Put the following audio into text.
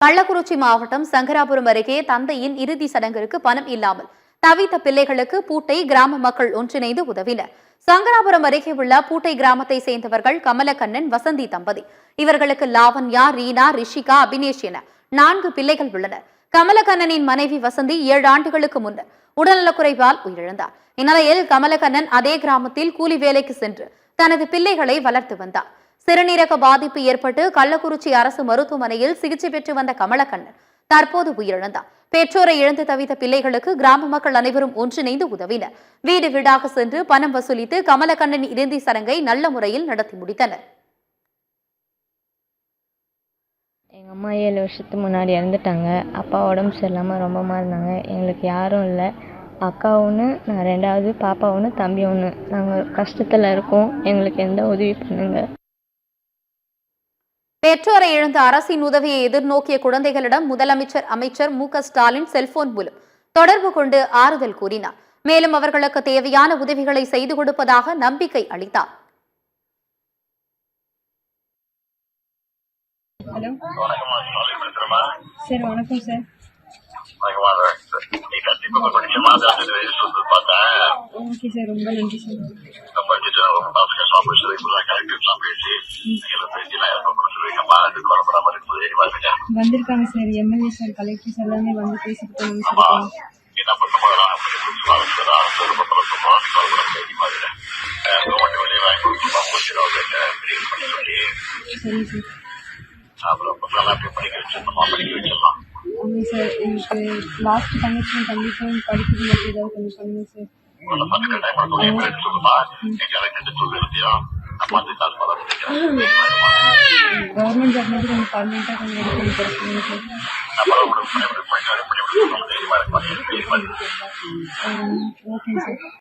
கள்ளக்குறிச்சி மாவட்டம் சங்கராபுரம் அருகே தந்தையின் இறுதி சடங்கிற்கு பணம் இல்லாமல் தவித்த பிள்ளைகளுக்கு பூட்டை கிராம மக்கள் ஒன்றிணைந்து உதவினர். சங்கராபுரம் அருகே உள்ள பூட்டை கிராமத்தை சேர்ந்தவர்கள் கமலக்கண்ணன், வசந்தி தம்பதி. இவர்களுக்கு லாவண்யா, ரீனா, ரிஷிகா, அபினேஷ் என 4 பிள்ளைகள் உள்ளனர். கமலக்கண்ணனின் மனைவி வசந்தி 7 ஆண்டுகளுக்கு முன்னர் உடல்நலக்குறைவால் உயிரிழந்தார். இந்நிலையில் கமலக்கண்ணன் அதே கிராமத்தில் கூலி வேலைக்கு சென்று தனது பிள்ளைகளை வளர்த்து வந்தார். சிறுநீரக பாதிப்பு ஏற்பட்டு கள்ளக்குறிச்சி அரசு மருத்துவமனையில் சிகிச்சை பெற்று வந்த கமலக்கண்ணன் தற்போது உயிரிழந்தார். பெற்றோரை இழந்து தவித்த பிள்ளைகளுக்கு கிராம மக்கள் அனைவரும் ஒன்றிணைந்து உதவினர். வீடு வீடாக சென்று பணம் வசூலித்து கமலக்கண்ணன் இறுதி சடங்கை நல்ல முறையில் நடத்தி முடித்தனர். எங்கள் அம்மா 7 வருஷத்துக்கு முன்னாடி இறந்துட்டாங்க. அப்பா உடம்பு சரியில்லாமல் ரொம்ப இருந்தாங்க. எங்களுக்கு யாரும் இல்லை. அக்கா ஒன்று, நான் 2வது, பாப்பா ஒன்று, தம்பி ஒன்று. நாங்கள் கஷ்டத்தில் இருக்கோம். எங்களுக்கு எந்த உதவி பண்ணுங்க. பெற்றோரை இழந்த அரசின் உதவியை எதிர்நோக்கிய குழந்தைகளிடம் முதலமைச்சர் அமைச்சர் மு.க.ஸ்டாலின் செல்போன் மூலம் தொடர்பு கொண்டு ஆறுதல் கூறினார். மேலும் அவர்களுக்கு தேவையான உதவிகளை செய்து கொடுப்பதாக நம்பிக்கை அளித்தார். ஹலோ சார், வணக்கம் சார். ஓகே சார், ரொம்ப நன்றி சார். வந்திருக்காங்க sir, MLA sir, collector sir எல்லாமே வந்து பேசிட்டு போனாங்க சார். சரி சார். ஆமாம் சார், எனக்கு லாஸ்ட் தங்கச்சியும் தம்பிக்கும் படிக்கிறது மட்டும் ஏதாவது கொஞ்சம் பண்ணுங்க சார். கவர்மெண்ட் ஜாப் மட்டும் கொஞ்சம் பர்மனெண்ட்டாக கொஞ்சம் ரெடி பண்ணி தரணும் சார். Okay sir.